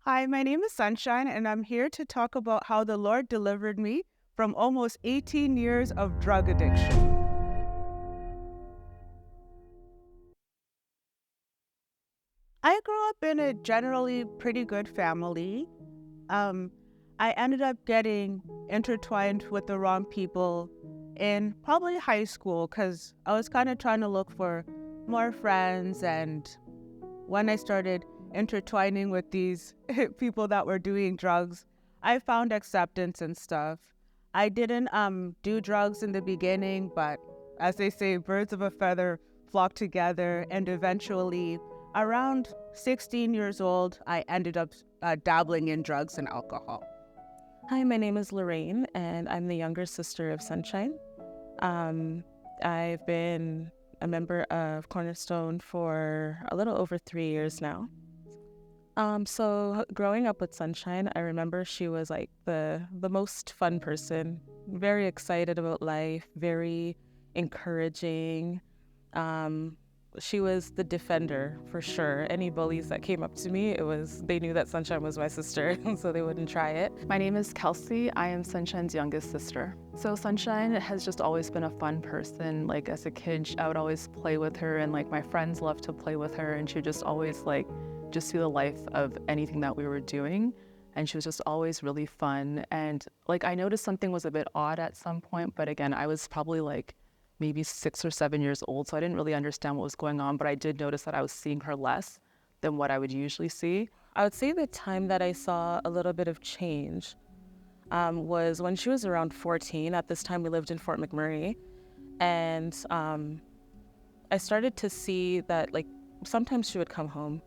Hi, my name is Sunshine, and I'm here to talk about how the Lord delivered me from almost 18 years of drug addiction. I grew up in a generally pretty good family. Um, I ended up getting intertwined with the wrong people in probably high school because I was kind of trying to look for more friends. And when I started intertwining with these people that were doing drugs, I found acceptance and stuff. I didn't do drugs in the beginning, but as they say, birds of a feather flock together, and eventually around 16 years old, I ended up dabbling in drugs and alcohol. Hi, my name is Lorraine, and I'm the younger sister of Sunshine. Um, I've been a member of Cornerstone for a little over 3 years now. So growing up with Sunshine, I remember she was like the most fun person, very excited about life, very encouraging. Um, she was the defender for sure. Any bullies that came up to me, they knew that Sunshine was my sister, so they wouldn't try it. My name is Kelsey. I am Sunshine's youngest sister. So Sunshine has just always been a fun person. Like as a kid, I would always play with her, and like my friends loved to play with her, and she would just always just see the life of anything that we were doing. And she was just always really fun. And like I noticed something was a bit odd at some point, but again, I was probably like maybe 6 or 7 years old, so I didn't really understand what was going on, but I did notice that I was seeing her less than what I would usually see. I would say the time that I saw a little bit of change was when she was around 14. At this time, we lived in Fort McMurray, and I started to see that like sometimes she would come home,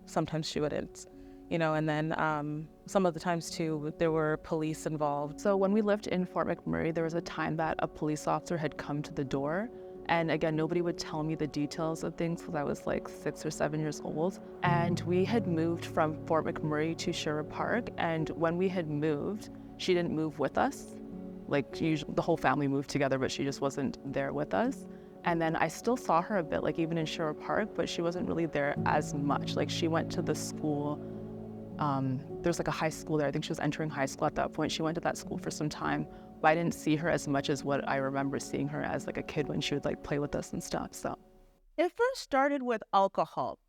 sometimes she wouldn't, and then some of the times too, there were police involved. So when we lived in Fort McMurray, there was a time that a police officer had come to the door. And again, nobody would tell me the details of things because I was like 6 or 7 years old. And we had moved from Fort McMurray to Sherwood Park. And when we had moved, she didn't move with us. Like usually, the whole family moved together, but she just wasn't there with us. And then I still saw her a bit, like even in Sherwood Park, but she wasn't really there as much. Like she went to the school. There's like a high school there. I think she was entering high school at that point. She went to that school for some time, but I didn't see her as much as what I remember seeing her as like a kid when she would like play with us and stuff. So It first started with alcohol.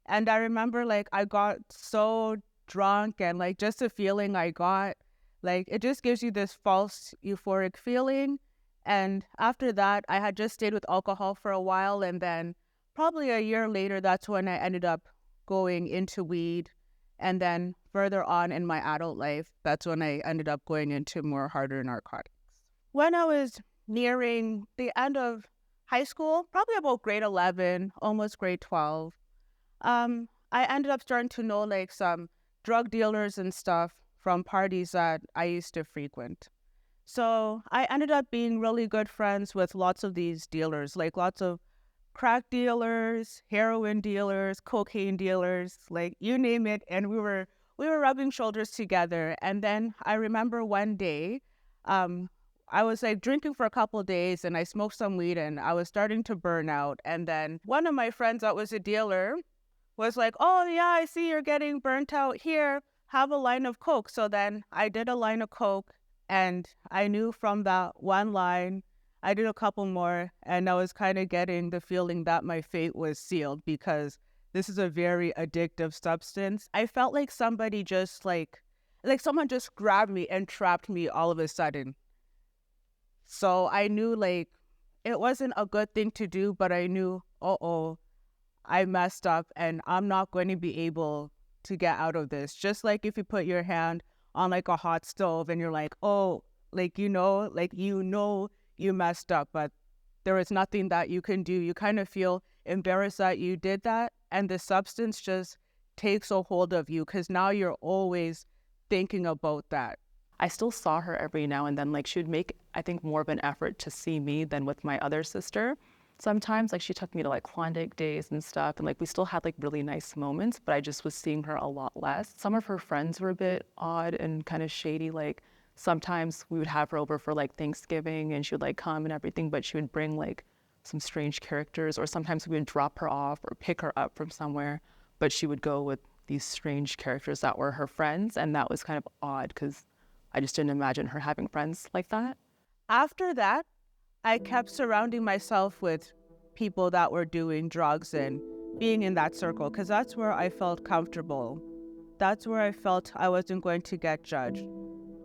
And I remember like I got so drunk and like just the feeling I got, like it just gives you this false euphoric feeling. And after that, I had just stayed with alcohol for a while. And then probably a year later, that's when I ended up going into weed. And then further on in my adult life, that's when I ended up going into more harder narcotics. When I was nearing the end of high school, probably about grade 11, almost grade 12, I ended up starting to know like some drug dealers and stuff from parties that I used to frequent. So I ended up being really good friends with lots of these dealers, like lots of crack dealers, heroin dealers, cocaine dealers, like you name it. And we were rubbing shoulders together. And then I remember one day, I was like drinking for a couple of days and I smoked some weed and I was starting to burn out. And then one of my friends that was a dealer was like, "Oh yeah, I see you're getting burnt out here. Have a line of coke." So then I did a line of coke, and I knew from that one line, I did a couple more, and I was kind of getting the feeling that my fate was sealed because this is a very addictive substance. I felt like somebody just like someone just grabbed me and trapped me all of a sudden. So I knew like it wasn't a good thing to do, but I knew, oh, I messed up and I'm not going to be able to get out of this. Just like if you put your hand on like a hot stove and you're like, oh, you messed up, but there is nothing that you can do. You kind of feel embarrassed that you did that. And the substance just takes a hold of you because now you're always thinking about that. I still saw her every now and then. Like she would make, I think, more of an effort to see me than with my other sister. Sometimes like she took me to like Klondike days and stuff, and like we still had like really nice moments, but I just was seeing her a lot less. Some of her friends were a bit odd and kind of shady. Like sometimes we would have her over for like Thanksgiving and she would like come and everything, but she would bring like some strange characters, or sometimes we would drop her off or pick her up from somewhere, but she would go with these strange characters that were her friends, and that was kind of odd because I just didn't imagine her having friends like that. After that, I kept surrounding myself with people that were doing drugs and being in that circle because that's where I felt comfortable. That's where I felt I wasn't going to get judged.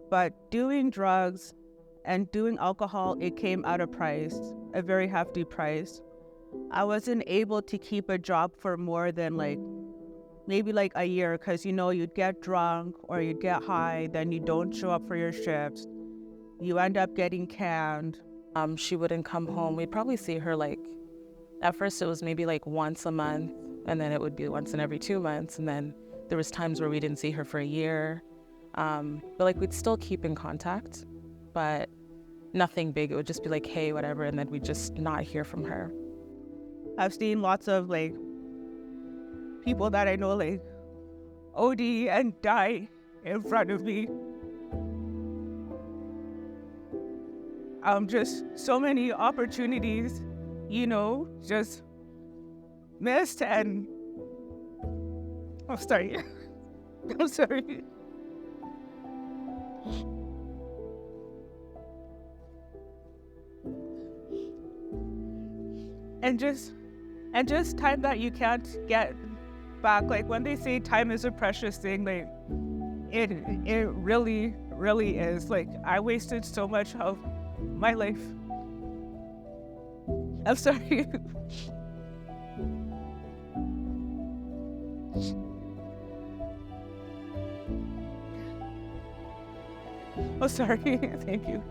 But doing drugs and doing alcohol, it came at a price, a very hefty price. I wasn't able to keep a job for more than maybe a year because, you'd get drunk or you'd get high, then you don't show up for your shifts. You end up getting canned. She wouldn't come home. We'd probably see her at first it was maybe once a month, and then it would be once in every 2 months, and then there was times where we didn't see her for a year. But we'd still keep in contact, but nothing big. It would just be hey, whatever, and then we'd just not hear from her. I've seen lots of people that I know OD and die in front of me. Just so many opportunities, just missed and I'm sorry. I'm sorry. And just time that you can't get back. When they say time is a precious thing, it really, really is. I wasted so much of my life. I'm sorry. Oh, sorry. Thank you.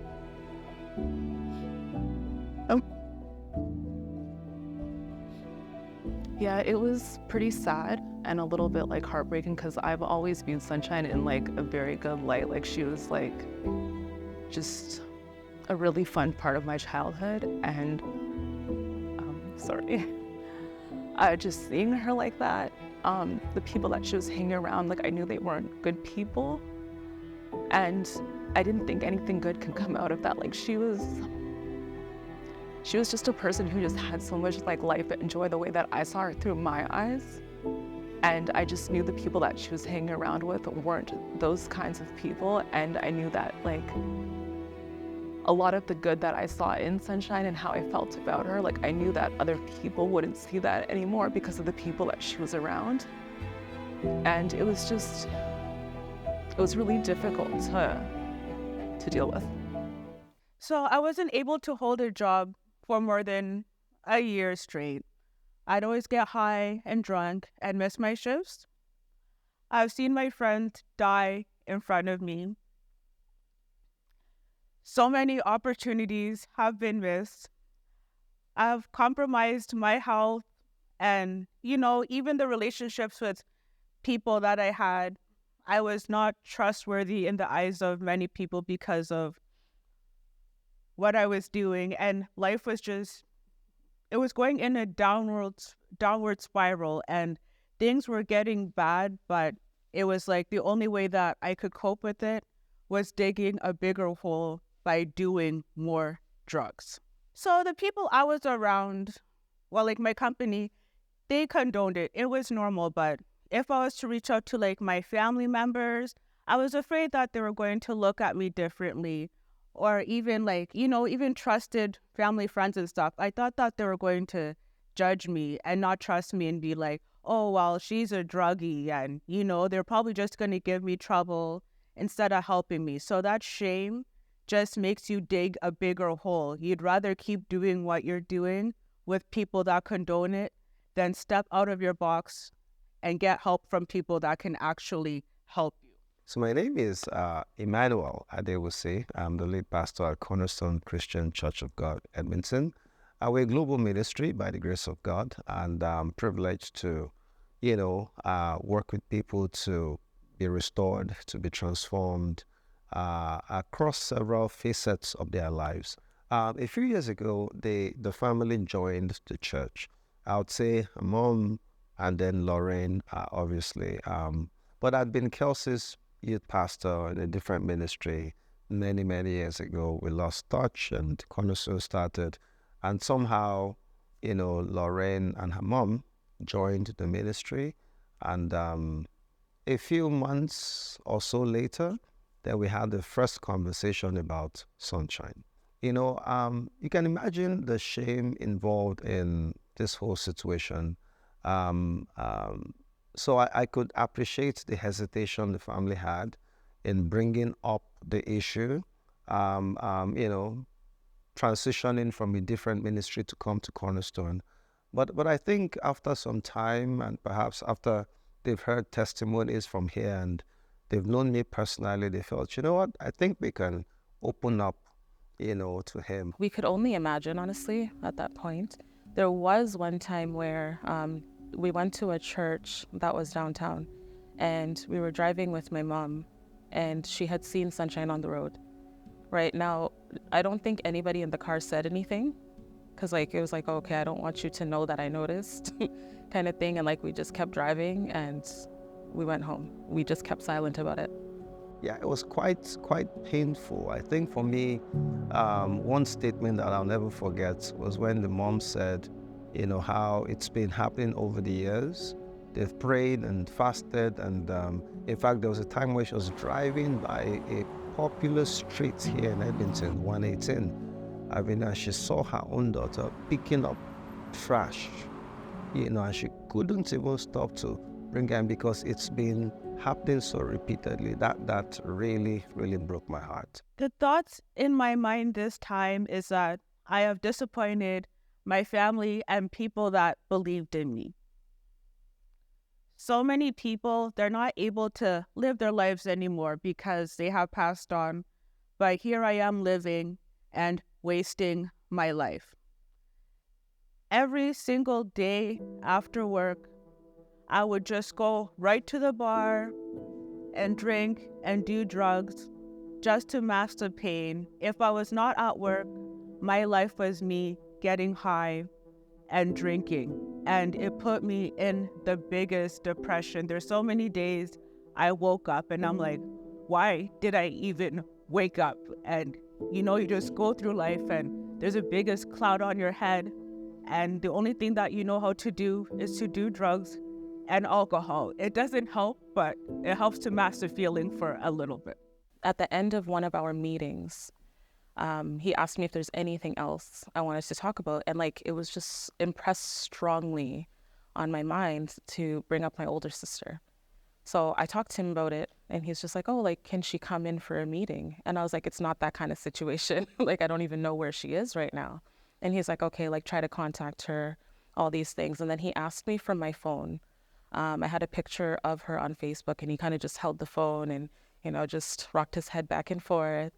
Yeah, it was pretty sad and a little bit heartbreaking because I've always viewed Sunshine in a very good light. She was just a really fun part of my childhood, and sorry, just seeing her like that, the people that she was hanging around, I knew they weren't good people, and I didn't think anything good could come out of that. She was just a person who just had so much life and joy the way that I saw her through my eyes. And I just knew the people that she was hanging around with weren't those kinds of people. And I knew that a lot of the good that I saw in Sunshine and how I felt about her, I knew that other people wouldn't see that anymore because of the people that she was around. And it was really difficult to deal with. So I wasn't able to hold a job for more than a year straight. I'd always get high and drunk and miss my shifts. I've seen my friends die in front of me. So many opportunities have been missed. I've compromised my health and, even the relationships with people that I had. I was not trustworthy in the eyes of many people because of what I was doing, and life was it was going in a downward spiral, and things were getting bad, but it was the only way that I could cope with it was digging a bigger hole by doing more drugs. So the people I was around, my company, they condoned it. It was normal, but if I was to reach out to my family members, I was afraid that they were going to look at me differently. Or even even trusted family friends and stuff. I thought that they were going to judge me and not trust me and be oh, well, she's a druggie. And, they're probably just going to give me trouble instead of helping me. So that shame just makes you dig a bigger hole. You'd rather keep doing what you're doing with people that condone it than step out of your box and get help from people that can actually help you. So my name is Emmanuel Adewuse. I'm the lead pastor at Cornerstone Christian Church of God, Edmonton. We're a global ministry by the grace of God, and I'm privileged to, work with people to be restored, to be transformed across several facets of their lives. A few years ago, the family joined the church. I would say Mom and then Lorraine, obviously. But I'd been Kelsey's youth pastor in a different ministry many, many years ago. We lost touch and Cornerstone started. And somehow, Lorraine and her mom joined the ministry. And a few months or so later, then we had the first conversation about Sunshine. You can imagine the shame involved in this whole situation. Um, um, so I could appreciate the hesitation the family had in bringing up the issue, um, um, you know, transitioning from a different ministry to come to Cornerstone. But I think after some time, and perhaps after they've heard testimonies from here and they've known me personally, they felt, you know what, I think we can open up, to him. We could only imagine, honestly, at that point. There was one time where we went to a church that was downtown, and we were driving with my mom, and she had seen Sunshine on the road. Right now, I don't think anybody in the car said anything, because it was like, okay, I don't want you to know that I noticed kind of thing. And we just kept driving and we went home. We just kept silent about it. Yeah, it was quite painful. I think for me, one statement that I'll never forget was when the mom said, how it's been happening over the years. They've prayed and fasted, and in fact, there was a time where she was driving by a popular street here in Edmonton, 118. And she saw her own daughter picking up trash, and she couldn't even stop to bring her in because it's been happening so repeatedly. That really, really broke my heart. The thoughts in my mind this time is that I have disappointed my family and people that believed in me. So many people, they're not able to live their lives anymore because they have passed on. But here I am living and wasting my life. Every single day after work, I would just go right to the bar and drink and do drugs just to mask the pain. If I was not at work, my life was me getting high and drinking. And it put me in the biggest depression. There's so many days I woke up and I'm like, why did I even wake up? And you just go through life and there's a biggest cloud on your head. And the only thing that you know how to do is to do drugs and alcohol. It doesn't help, but it helps to mask the feeling for a little bit. At the end of one of our meetings, he asked me if there's anything else I wanted to talk about. And it was just impressed strongly on my mind to bring up my older sister. So I talked to him about it and he's just like, oh, can she come in for a meeting? And I was like, it's not that kind of situation. I don't even know where she is right now. And he's like, okay, try to contact her, all these things. And then he asked me for my phone. I had a picture of her on Facebook and he kind of just held the phone and, just rocked his head back and forth.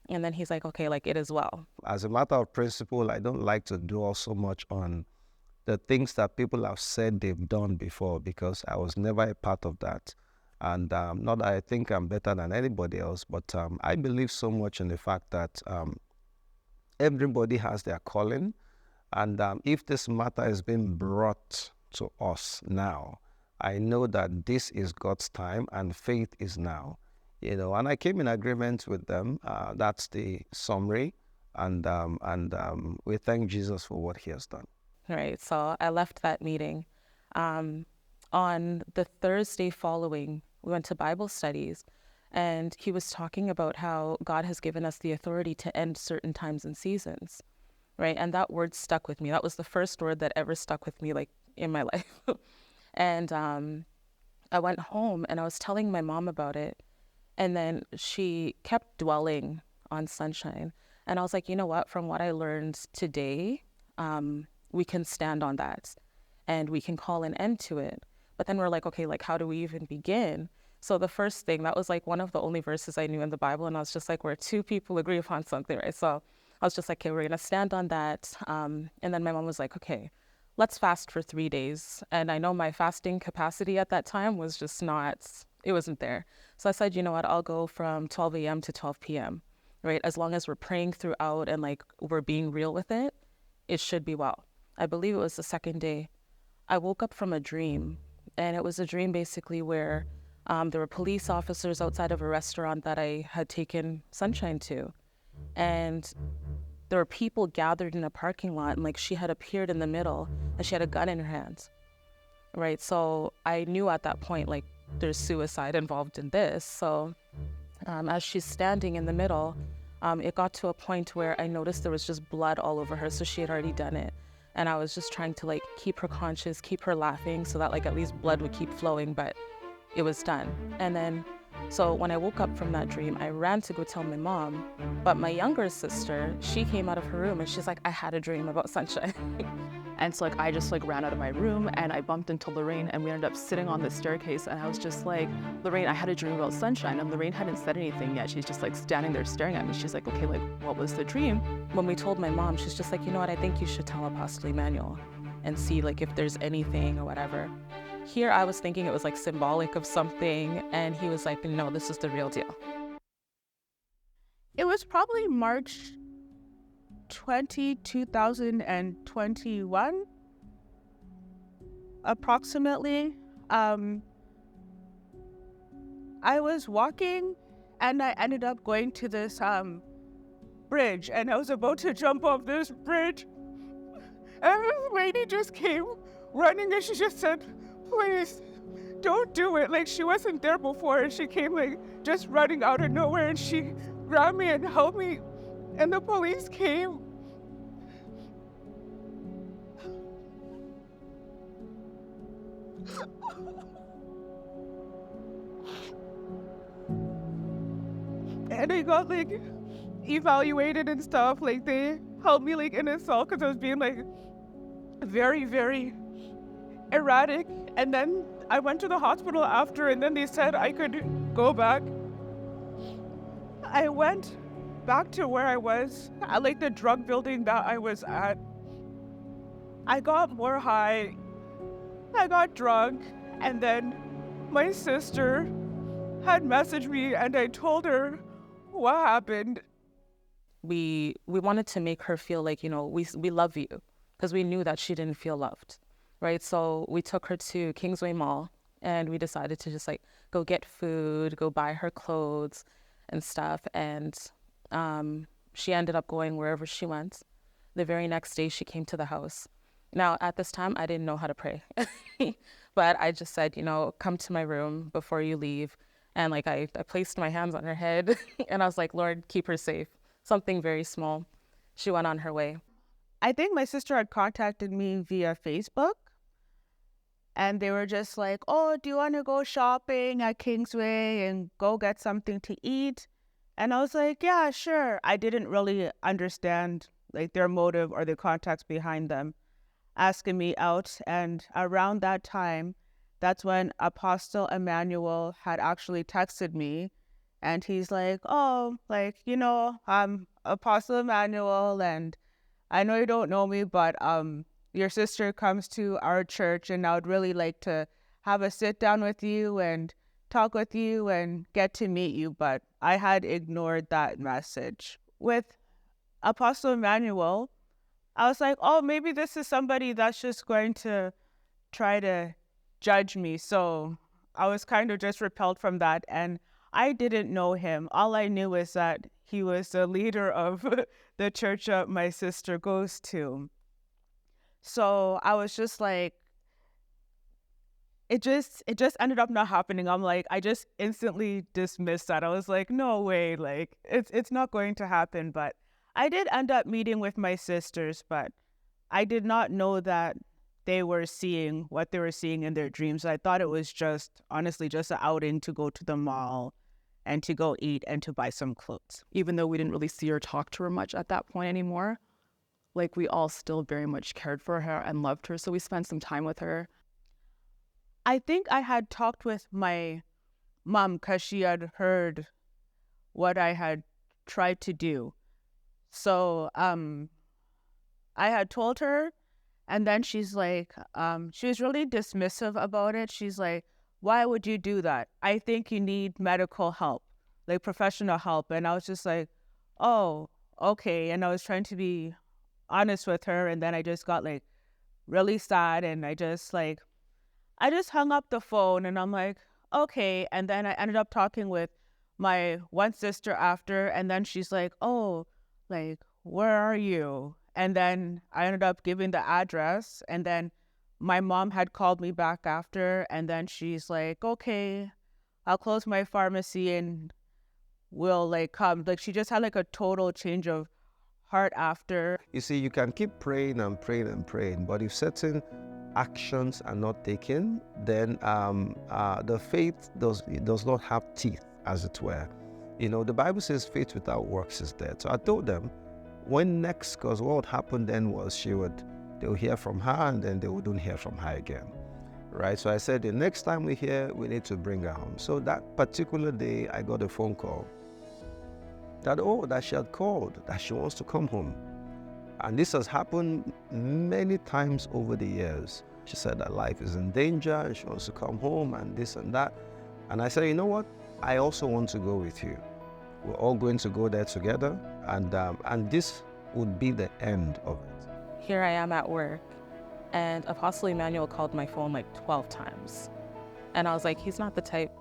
And then he's like, okay, it as well. As a matter of principle, I don't like to dwell so much on the things that people have said they've done before because I was never a part of that. And not that I think I'm better than anybody else, but I believe so much in the fact that everybody has their calling. And if this matter is being brought to us now, I know that this is God's time and faith is now. And I came in agreement with them. That's the summary. And we thank Jesus for what he has done. Right. So I left that meeting. On the Thursday following, we went to Bible studies. And he was talking about how God has given us the authority to end certain times and seasons. Right. And that word stuck with me. That was the first word that ever stuck with me, in my life. And I went home and I was telling my mom about it. And then she kept dwelling on Sunshine. And I was like, you know what? From what I learned today, we can stand on that and we can call an end to it. But then we're like, okay, how do we even begin? So the first thing, that was one of the only verses I knew in the Bible. And I was just like, where two people agree upon something, right? So I was just like, okay, we're going to stand on that. And then my mom was like, okay, let's fast for 3 days. And I know my fasting capacity at that time was just it wasn't there. So I said, you know what, I'll go from 12 a.m. to 12 p.m., right? As long as we're praying throughout and we're being real with it, it should be well. I believe it was the second day. I woke up from a dream, and it was a dream basically where there were police officers outside of a restaurant that I had taken Sunshine to. And there were people gathered in a parking lot, and she had appeared in the middle and she had a gun in her hands. Right. So I knew at that point, there's suicide involved in this. So as she's standing in the middle, it got to a point where I noticed there was just blood all over her. So she had already done it. And I was just trying to like keep her conscious, keep her laughing so that like at least blood would keep flowing, but it was done. And then, so when I woke up from that dream, I ran to go tell my mom, but my younger sister, she came out of her room and she's like, I had a dream about Sunshine. And so like I just like ran out of my room and I bumped into Lorraine and we ended up sitting on the staircase and I was just like, Lorraine, I had a dream about Sunshine. And Lorraine hadn't said anything yet. She's just like standing there staring at me. She's like, okay, like what was the dream? When we told my mom, she's just like, you know what, I think you should tell Apostle Emmanuel and see like if there's anything or whatever. Here I was thinking it was like symbolic of something and he was like, no, this is the real deal. It was probably March 2021, approximately. I was walking and I ended up going to this bridge and I was about to jump off this bridge and this lady just came running and she just said, please don't do it. Like she wasn't there before and she came like just running out of nowhere and she grabbed me and held me and the police came. And I got like evaluated and stuff. Like they held me like in a cell because I was being like very, very erratic. And then I went to the hospital after and then they said I could go back. I went back to where I was at like the drug building that I was at. I got more high, I got drunk, and then my sister had messaged me and I told her what happened. We wanted to make her feel like, you know, we love you because we knew that she didn't feel loved, right? So we took her to Kingsway Mall and we decided to just like go get food, go buy her clothes and stuff. And she ended up going wherever she went. The very next day she came to the house. Now at this time I didn't know how to pray, but I just said, you know, come to my room before you leave. And like I placed my hands on her head and I was like, Lord, keep her safe. Something very small. She went on her way. I think my sister had contacted me via Facebook and they were just like, oh, do you want to go shopping at Kingsway and go get something to eat? And I was like, yeah, sure. I didn't really understand like their motive or the context behind them asking me out. And around that time, that's when Apostle Emmanuel had actually texted me and he's like, oh, like, you know, I'm Apostle Emmanuel and I know you don't know me, but your sister comes to our church and I would really like to have a sit down with you and talk with you and get to meet you. But I had ignored that message. With Apostle Emmanuel, I was like, oh, maybe this is somebody that's just going to try to judge me. So I was kind of just repelled from that. And I didn't know him. All I knew was that he was the leader of the church that my sister goes to. So I was just like, it just ended up not happening. I'm like, I just instantly dismissed that. I was like, no way, like it's not going to happen. But I did end up meeting with my sisters, but I did not know that they were seeing what they were seeing in their dreams. I thought it was just, honestly, just an outing to go to the mall and to go eat and to buy some clothes. Even though we didn't really see or talk to her much at that point anymore, like we all still very much cared for her and loved her. So we spent some time with her. I think I had talked with my mom because she had heard what I had tried to do. So I had told her, and then she's like, she was really dismissive about it. She's like, why would you do that? I think you need medical help, like professional help. And I was just like, oh, okay. And I was trying to be honest with her. And then I just got like really sad. And I just hung up the phone and I'm like, okay. And then I ended up talking with my one sister after. And then she's like, oh, like, where are you? And then I ended up giving the address. And then my mom had called me back after, and then she's like, okay, I'll close my pharmacy and we'll like come. Like she just had like a total change of heart after. You see, you can keep praying and praying and praying, but if certain actions are not taken, then the faith does not have teeth, as it were. You know, the Bible says faith without works is dead. So I told them when next, because what would happen then was they'll hear from her and then they wouldn't hear from her again. Right? So I said the next time we hear, we need to bring her home. So that particular day, I got a phone call that she had called, that she wants to come home. And this has happened many times over the years. She said that life is in danger and she wants to come home and this and that. And I said, you know what? I also want to go with you. We're all going to go there together, and this would be the end of it. Here I am at work, and Apostle Emmanuel called my phone like 12 times. And I was like, he's not the type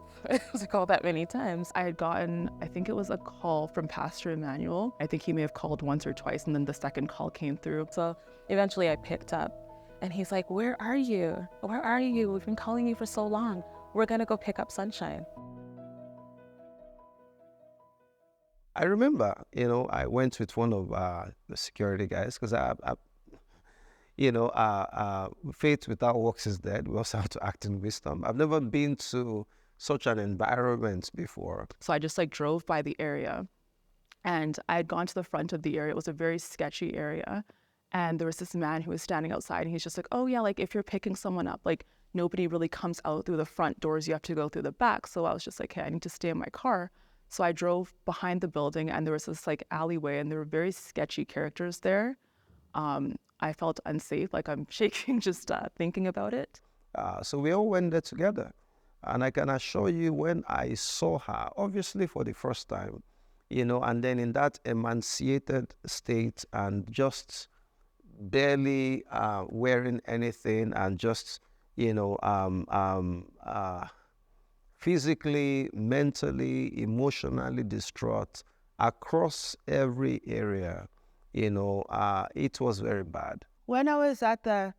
to call that many times. I had gotten, I think it was a call from Pastor Emmanuel. I think he may have called once or twice, and then the second call came through. So eventually I picked up, and he's like, where are you? Where are you? We've been calling you for so long. We're gonna go pick up Sunshine. I remember, I went with one of the security guys because faith without works is dead. We also have to act in wisdom. I've never been to such an environment before. So I just like drove by the area, and I had gone to the front of the area. It was a very sketchy area. And there was this man who was standing outside, and he's just like, oh yeah, like if you're picking someone up, like nobody really comes out through the front doors. You have to go through the back. So I was just like, hey, I need to stay in my car. So I drove behind the building, and there was this like alleyway, and there were very sketchy characters there. I felt unsafe, like I'm shaking just thinking about it. So we all went there together. And I can assure you, when I saw her, obviously for the first time, and then in that emaciated state and just barely wearing anything and just, physically, mentally, emotionally distraught across every area, it was very bad. When I was at the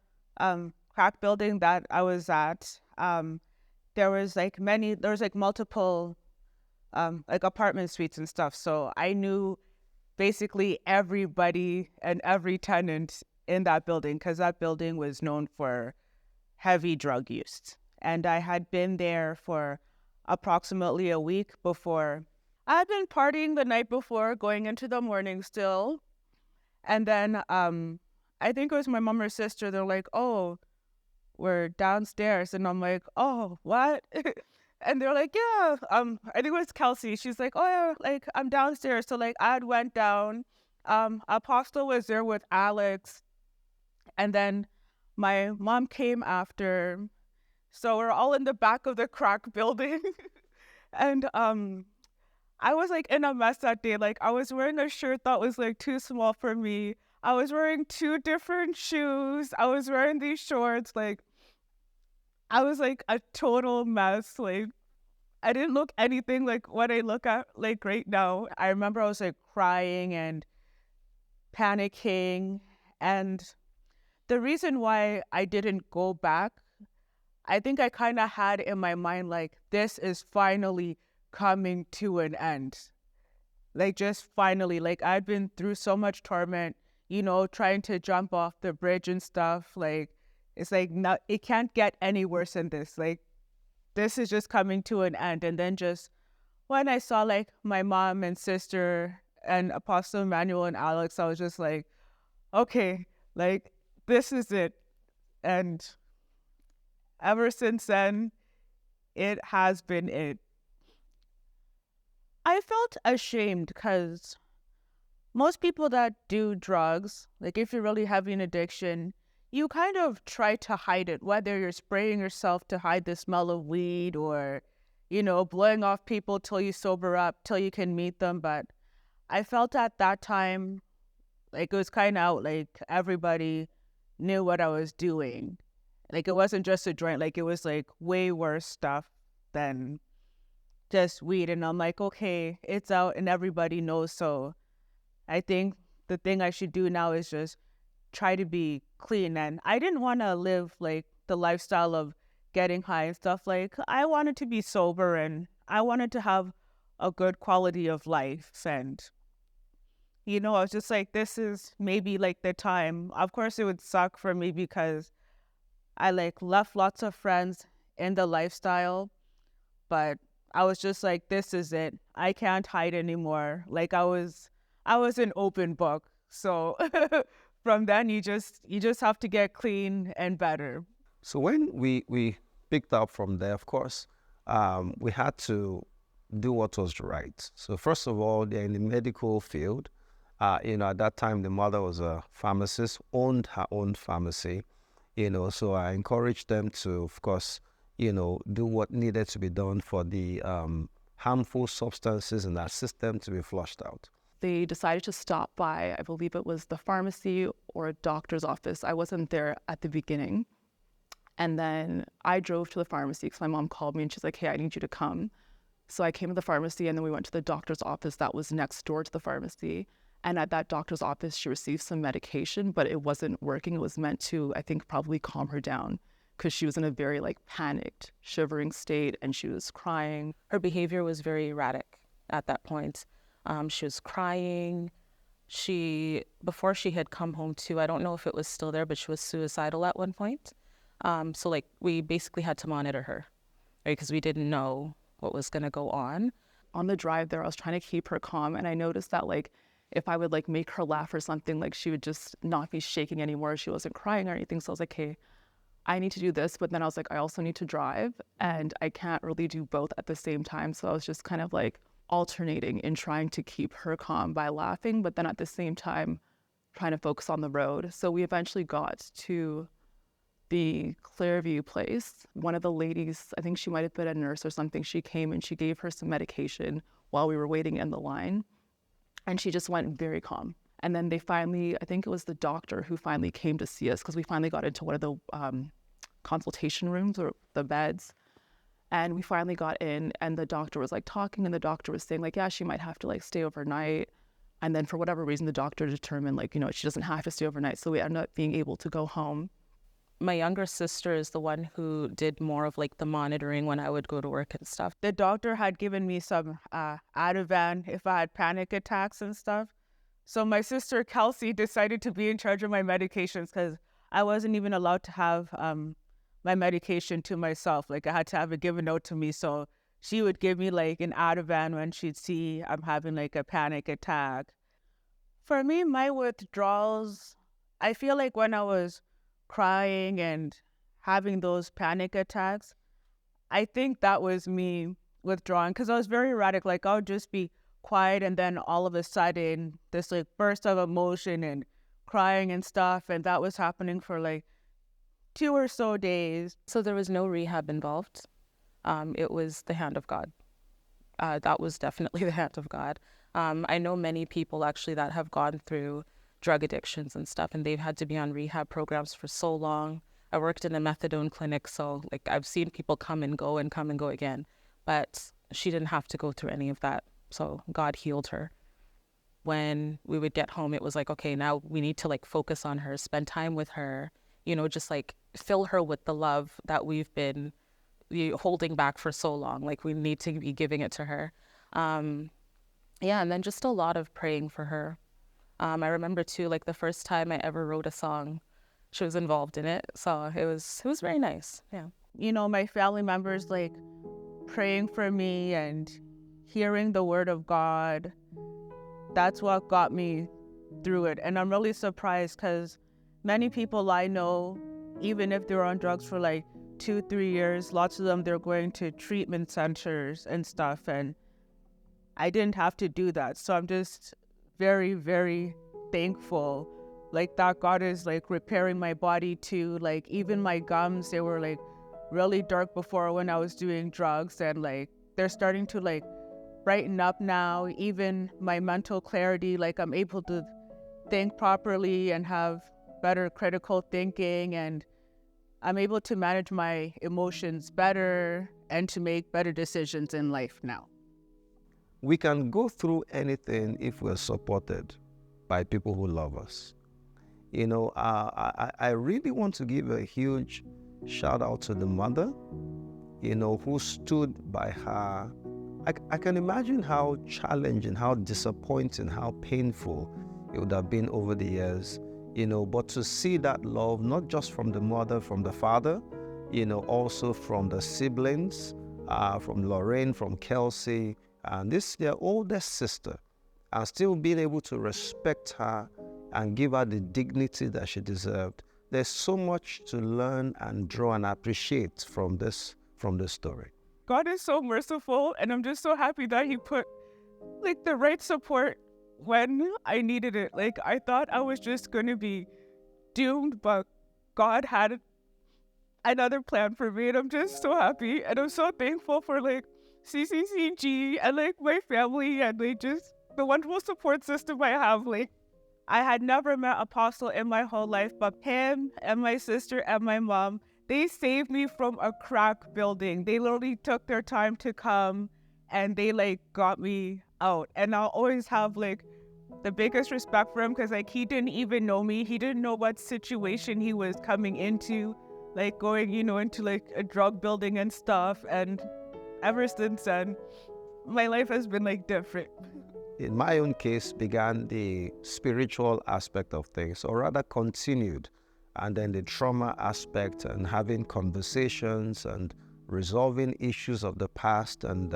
crack building that I was at, there was multiple like apartment suites and stuff. So I knew basically everybody and every tenant in that building, because that building was known for heavy drug use. And I had been there for approximately a week before. I had been partying the night before, going into the morning still. And then I think it was my mom or sister. They're like, oh, we're downstairs. And I'm like, oh, what? And they're like, yeah, I think it was Kelsey. She's like, oh, yeah, like I'm downstairs. So like I went down. Apostle was there with Alex. And then my mom came after. So we're all in the back of the crack building. And I was like in a mess that day. Like I was wearing a shirt that was like too small for me. I was wearing 2 different shoes. I was wearing these shorts. Like I was like a total mess. Like I didn't look anything like what I look at like right now. I remember I was like crying and panicking. And the reason why I didn't go back, I think I kind of had in my mind, like, this is finally coming to an end. Like, just finally, like, I'd been through so much torment, trying to jump off the bridge and stuff. Like, it's like, not, it can't get any worse than this. Like, this is just coming to an end. And then just when I saw, like, my mom and sister and Apostle Emmanuel and Alex, I was just like, okay, like, this is it. And ever since then, it has been it. I felt ashamed because most people that do drugs, like if you're really having an addiction, you kind of try to hide it, whether you're spraying yourself to hide the smell of weed or, blowing off people till you sober up, till you can meet them. But I felt at that time, like it was kind of out, like everybody knew what I was doing. Like it wasn't just a joint, like it was like way worse stuff than just weed. And I'm like, okay, it's out and everybody knows. So I think the thing I should do now is just try to be clean. And I didn't want to live like the lifestyle of getting high and stuff. Like, I wanted to be sober and I wanted to have a good quality of life. And, you know, I was just like, this is maybe like the time. Of course, it would suck for me because I like left lots of friends in the lifestyle, but I was just like, this is it. I can't hide anymore. Like, I was an open book. So from then you just have to get clean and better. So when we picked up from there, of course, we had to do what was right. So first of all, they're in the medical field. At that time, the mother was a pharmacist, owned her own pharmacy. So I encouraged them to, of course, do what needed to be done for the harmful substances in that system to be flushed out. They decided to stop by, I believe it was the pharmacy or a doctor's office. I wasn't there at the beginning. And then I drove to the pharmacy because my mom called me and she's like, hey, I need you to come. So I came to the pharmacy and then we went to the doctor's office that was next door to the pharmacy. And at that doctor's office, she received some medication, but it wasn't working. It was meant to, I think, probably calm her down because she was in a very panicked, shivering state and she was crying. Her behavior was very erratic at that point. She was crying. Before she had come home too, I don't know if it was still there, but she was suicidal at one point. So we basically had to monitor her, right? Because we didn't know what was going to go on. On the drive there, I was trying to keep her calm. And I noticed that if I would make her laugh or something, she would just not be shaking anymore. She wasn't crying or anything. So I was like, hey, I need to do this. But then I was like, I also need to drive and I can't really do both at the same time. So I was just kind of alternating in trying to keep her calm by laughing, but then at the same time trying to focus on the road. So we eventually got to the Clearview place. One of the ladies, I think she might have been a nurse or something, she came and she gave her some medication while we were waiting in the line. And she just went very calm. And then they finally, I think it was the doctor who finally came to see us because we finally got into one of the consultation rooms or the beds. And we finally got in and the doctor was talking and the doctor was saying yeah, she might have to stay overnight. And then for whatever reason, the doctor determined she doesn't have to stay overnight. So we ended up being able to go home. My younger sister is the one who did more of the monitoring when I would go to work and stuff. The doctor had given me some Ativan if I had panic attacks and stuff. So my sister Kelsey decided to be in charge of my medications because I wasn't even allowed to have my medication to myself. I had to have it given out to me. So she would give me an Ativan when she'd see I'm having a panic attack. For me, my withdrawals, I feel when I was crying and having those panic attacks, I think that was me withdrawing because I was very erratic. I would just be quiet and then all of a sudden this burst of emotion and crying and stuff. And that was happening for 2 or so days. So there was no rehab involved. It was the hand of God. That was definitely the hand of God. I know many people actually that have gone through drug addictions and stuff, and they've had to be on rehab programs for so long. I worked in a methadone clinic, so I've seen people come and go again, but she didn't have to go through any of that. So God healed her. When we would get home, it was okay, now we need to focus on her, spend time with her, just fill her with the love that we've been holding back for so long. We need to be giving it to her. And then just a lot of praying for her. I remember too, the first time I ever wrote a song, she was involved in it. So it was very nice. Yeah. My family members praying for me and hearing the word of God. That's what got me through it. And I'm really surprised because many people I know, even if they're on drugs for 2-3 years, lots of them, they're going to treatment centers and stuff. And I didn't have to do that. So I'm just very, very thankful that God is repairing my body too. Even my gums, they were really dark before when I was doing drugs, and they're starting to brighten up now. Even my mental clarity, I'm able to think properly and have better critical thinking, and I'm able to manage my emotions better and to make better decisions in life now. We can go through anything if we're supported by people who love us. I really want to give a huge shout out to the mother, who stood by her. I can imagine how challenging, how disappointing, how painful it would have been over the years, but to see that love, not just from the mother, from the father, also from the siblings, from Lorraine, from Kelsey, and their oldest sister, and still being able to respect her and give her the dignity that she deserved. There's so much to learn and draw and appreciate from this story. God is so merciful, and I'm just so happy that He put like the right support when I needed it. Like, I thought I was just going to be doomed, but God had another plan for me, and I'm just so happy, and I'm so thankful for like CCCG and like my family and like just the wonderful support system I have. Like, I had never met Apostle in my whole life, but him and my sister and my mom, they saved me from a crack building. They literally took their time to come and they like got me out. And I'll always have like the biggest respect for him because like he didn't even know me. He didn't know what situation he was coming into, like going, into like a drug building and stuff. And ever since then, my life has been like different. In my own case, began the spiritual aspect of things, or rather continued, and then the trauma aspect and having conversations and resolving issues of the past, and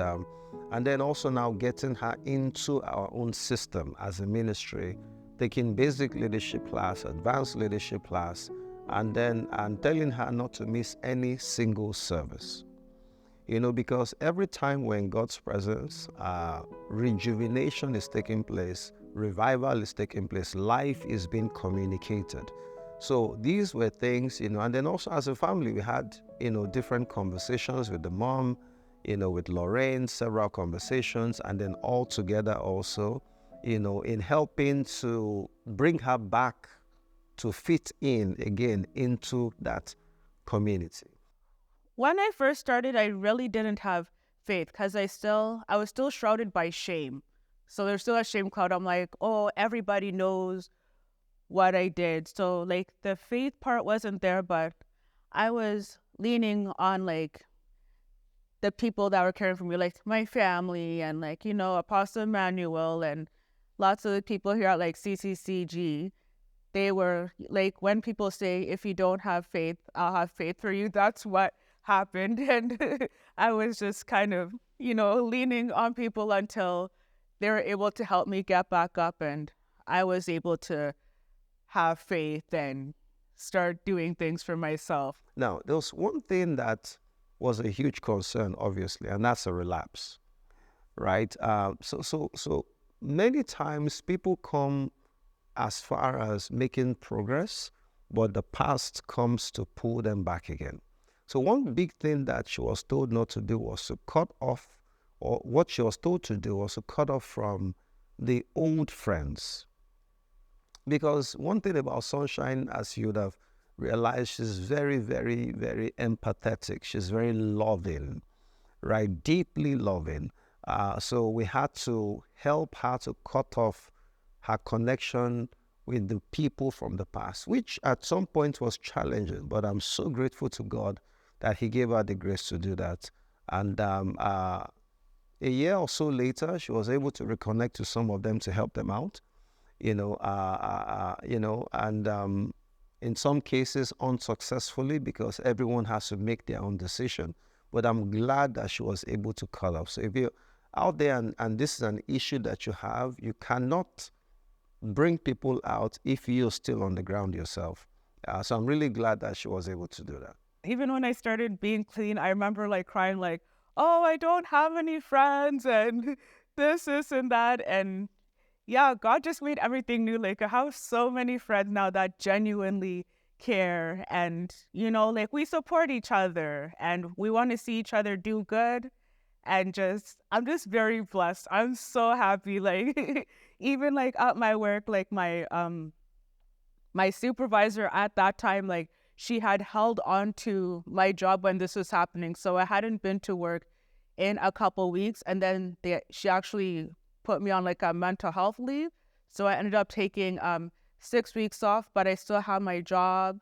then also now getting her into our own system as a ministry, taking basic leadership class, advanced leadership class, and telling her not to miss any single service. Because every time we're in God's presence, rejuvenation is taking place, revival is taking place, life is being communicated. So these were things, and then also as a family, we had, different conversations with the mom, with Lorraine, several conversations, and then all together also, in helping to bring her back to fit in again into that community. When I first started, I really didn't have faith because I was still shrouded by shame. So there's still a shame cloud. I'm like, oh, everybody knows what I did. So like the faith part wasn't there, but I was leaning on like the people that were caring for me, like my family and like, Apostle Emmanuel and lots of the people here at like CCCG. They were like, when people say, if you don't have faith, I'll have faith for you. That's what happened. And I was just kind of, leaning on people until they were able to help me get back up. And I was able to have faith and start doing things for myself. Now, there was one thing that was a huge concern, obviously, and that's a relapse, right? So many times people come as far as making progress, but the past comes to pull them back again. So one big thing that she was told not to do was to cut off, or what she was told to do was to cut off from the old friends. Because one thing about Sunshine, as you would have realized, she's very, very, very empathetic. She's very loving, right? Deeply loving. So we had to help her to cut off her connection with the people from the past, which at some point was challenging, but I'm so grateful to God that He gave her the grace to do that. And a year or so later, she was able to reconnect to some of them to help them out, and in some cases unsuccessfully because everyone has to make their own decision. But I'm glad that she was able to cut off. So if you're out there and this is an issue that you have, you cannot bring people out if you're still on the ground yourself. So I'm really glad that she was able to do that. Even when I started being clean, I remember like crying like, oh, I don't have any friends and this and that. And yeah, God just made everything new. Like I have so many friends now that genuinely care and, like we support each other and we want to see each other do good. And I'm just very blessed. I'm so happy. Like even like at my work, like my supervisor at that time, like she had held on to my job when this was happening. So I hadn't been to work in a couple weeks. And then she actually put me on like a mental health leave. So I ended up taking 6 weeks off, but I still have my job.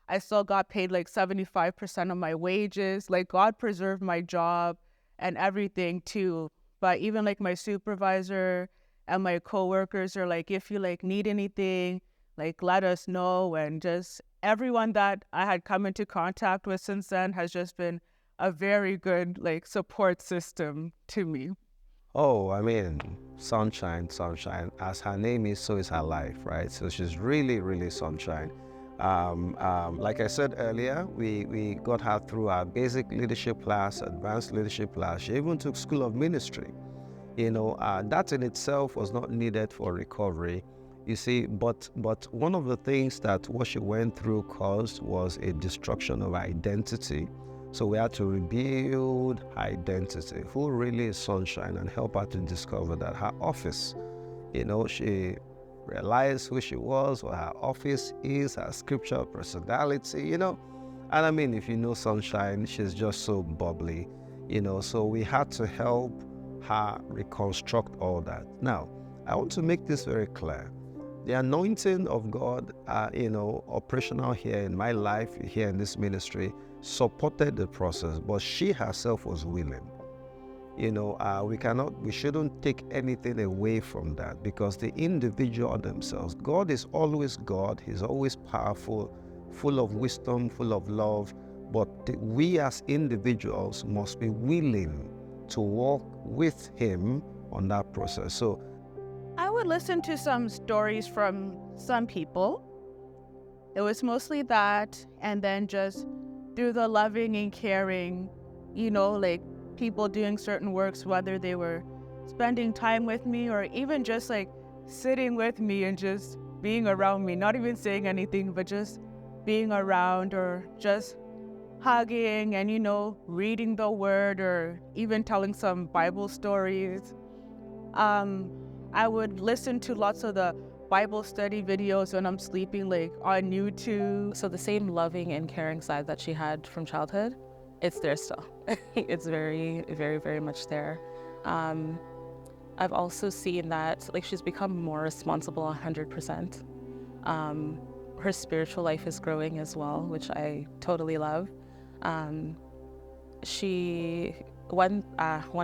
I still got paid like 75% of my wages. Like God preserved my job and everything too. But even like my supervisor and my coworkers are like, if you like need anything, like let us know. And just everyone that I had come into contact with since then has just been a very good like support system to me. Oh, I mean, sunshine, sunshine. As her name is, so is her life, right? So she's really, really sunshine. Like I said earlier, we got her through our basic leadership class, advanced leadership class. She even took School of Ministry. That in itself was not needed for recovery. You see, but one of the things that what she went through caused was a destruction of identity. So we had to rebuild her identity, who really is Sunshine, and help her to discover that her office, she realized who she was, what her office is, her scripture personality, And I mean, if you know Sunshine, she's just so bubbly, so we had to help her reconstruct all that. Now, I want to make this very clear. The anointing of God, operational here in my life, here in this ministry, supported the process, but she herself was willing. We shouldn't take anything away from that, because the individual themselves, God is always God. He's always powerful, full of wisdom, full of love. But we as individuals must be willing to walk with Him on that process. So I would listen to some stories from some people. It was mostly that, and then just through the loving and caring, like people doing certain works, whether they were spending time with me or even just like sitting with me and just being around me, not even saying anything, but just being around, or just hugging and, reading the word, or even telling some Bible stories. I would listen to lots of the Bible study videos when I'm sleeping, like on YouTube. So the same loving and caring side that she had from childhood, it's there still. It's very, very, very much there. I've also seen that like she's become more responsible 100%. Her spiritual life is growing as well, which I totally love. One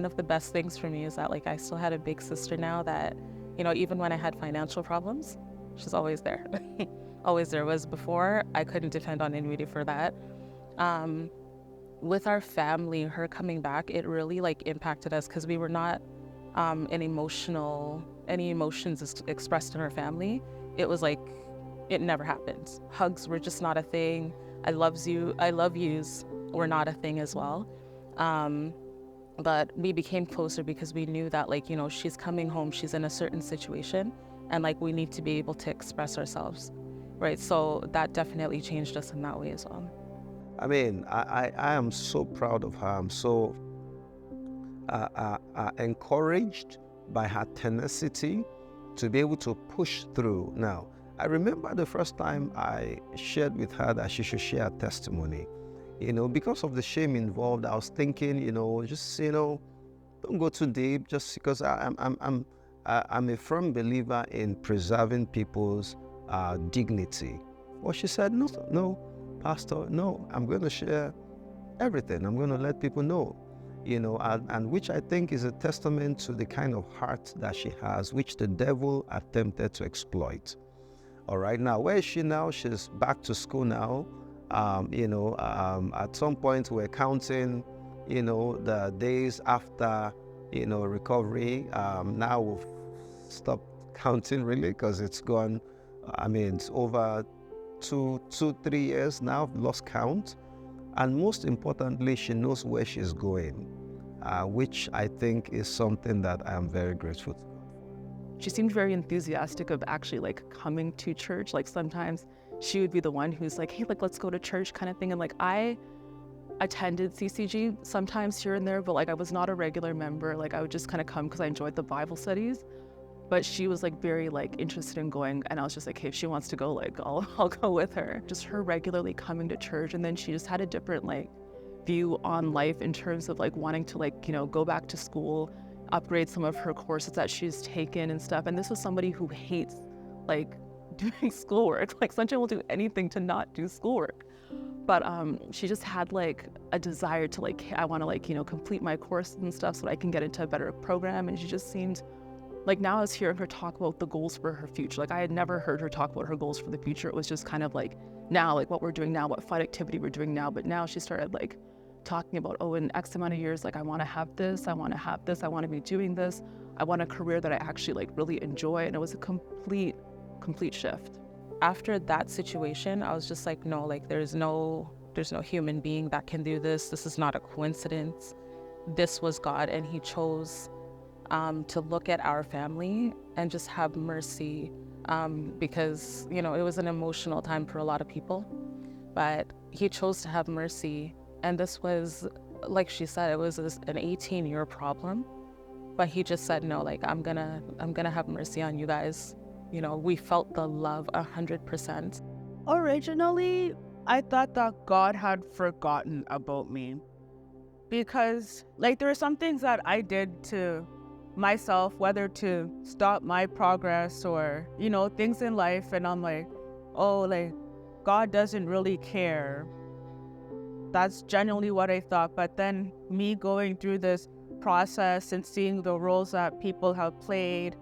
of the best things for me is that like I still had a big sister now that, even when I had financial problems, she's always there. Always there. Was before I couldn't depend on anybody for that. With our family, her coming back, it really like impacted us, because we were not any emotions expressed in our family. It was like it never happened. Hugs were just not a thing. I love yous were not a thing as well. But we became closer because we knew that like, she's coming home, she's in a certain situation, and like we need to be able to express ourselves, right? So that definitely changed us in that way as well. I mean, I am so proud of her. I'm so encouraged by her tenacity to be able to push through. Now, I remember the first time I shared with her that she should share a testimony. Because of the shame involved, I was thinking, don't go too deep, just because I'm a firm believer in preserving people's dignity. Well, she said, no, Pastor, no, I'm going to share everything. I'm going to let people know, and which I think is a testament to the kind of heart that she has, which the devil attempted to exploit. All right, now, where is she now? She's back to school now. At some point we're counting, the days after, recovery. Now we've stopped counting really, because it's gone. It's over 2-3 years now. I've lost count. And most importantly, she knows where she's going, which I think is something that I am very grateful to. She seemed very enthusiastic of actually like coming to church. Like sometimes she would be the one who's like, hey, like let's go to church kind of thing. And like I attended CCG sometimes here and there, but like I was not a regular member. Like I would just kind of come because I enjoyed the Bible studies. But she was like very like interested in going, and I was just like, hey, if she wants to go, like I'll go with her. Just her regularly coming to church, and then she just had a different like view on life in terms of like wanting to like, go back to school, upgrade some of her courses that she's taken and stuff. And this was somebody who hates like doing schoolwork. Like Sunshine will do anything to not do schoolwork. But she just had like a desire to like, I want to like, complete my course and stuff so that I can get into a better program. And she just seemed like, now I was hearing her talk about the goals for her future. Like I had never heard her talk about her goals for the future. It was just kind of like now, like what we're doing now, what fun activity we're doing now. But now she started like talking about, oh, in X amount of years, like I want to have this, I want to have this, I want to be doing this. I want a career that I actually like really enjoy. And it was a complete shift. After that situation, I was just like, no, like there's no human being that can do this. This is not a coincidence. This was God, and he chose to look at our family and just have mercy, because, it was an emotional time for a lot of people, but he chose to have mercy. And this was, like she said, it was an 18-year problem, but he just said, no, like I'm gonna have mercy on you guys. We felt the love 100%. Originally, I thought that God had forgotten about me because, like, there are some things that I did to myself, whether to stop my progress or, things in life. And I'm like, oh, like, God doesn't really care. That's genuinely what I thought. But then me going through this process and seeing the roles that people have played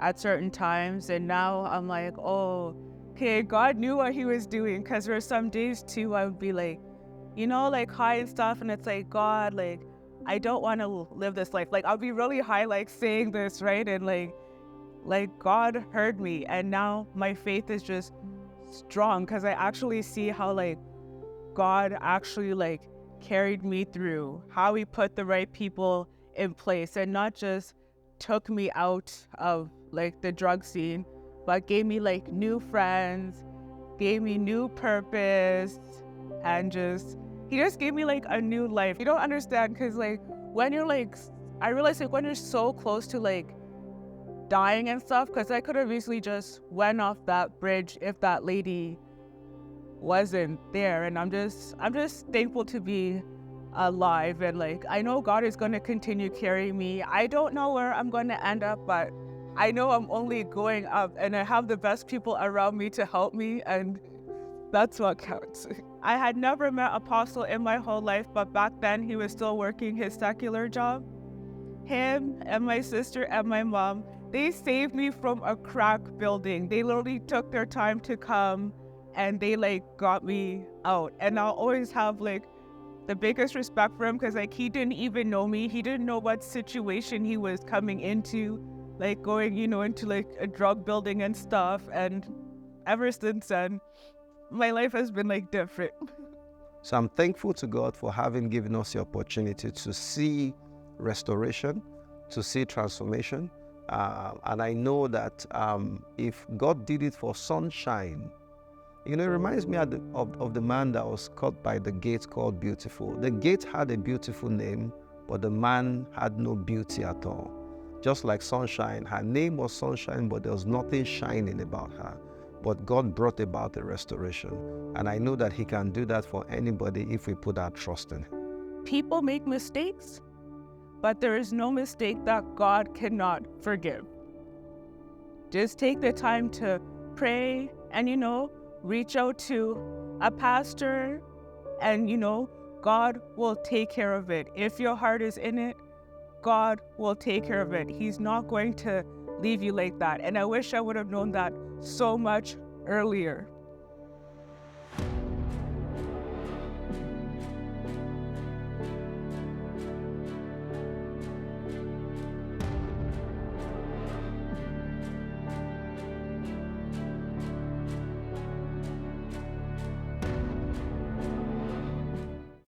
at certain times, and now I'm like, oh, okay, God knew what he was doing, because there were some days too I would be like, like high and stuff, and it's like, God, like, I don't want to live this life. Like, I'll be really high, like, saying this, right? And like God heard me, and now my faith is just strong, because I actually see how, like, God actually, like, carried me through, how he put the right people in place, and not just took me out of, like, the drug scene, but gave me, like, new friends, gave me new purpose, and he just gave me, like, a new life. You don't understand, because, like, when you're, like, I realize, like, when you're so close to, like, dying and stuff, because I could have easily just went off that bridge if that lady wasn't there, and I'm just thankful to be alive, and, like, I know God is going to continue carrying me. I don't know where I'm going to end up, but I know I'm only going up, and I have the best people around me to help me, and that's what counts. I had never met Apostle in my whole life, but back then he was still working his secular job. Him and my sister and my mom, they saved me from a crack building. They literally took their time to come, and they, like, got me out. And I'll always have, like, the biggest respect for him, because, like, he didn't even know me. He didn't know what situation he was coming into, like, going, into, like, a drug building and stuff. And ever since then, my life has been, like, different. So I'm thankful to God for having given us the opportunity to see restoration, to see transformation. And I know that if God did it for Sunshine, it reminds me of the man that was caught by the gate called Beautiful. The gate had a beautiful name, but the man had no beauty at all. Just like Sunshine, her name was Sunshine, but there was nothing shining about her. But God brought about a restoration. And I know that he can do that for anybody if we put our trust in him. People make mistakes, but there is no mistake that God cannot forgive. Just take the time to pray and, reach out to a pastor, and, God will take care of it. If your heart is in it, God will take care of it. He's not going to leave you like that. And I wish I would have known that so much earlier.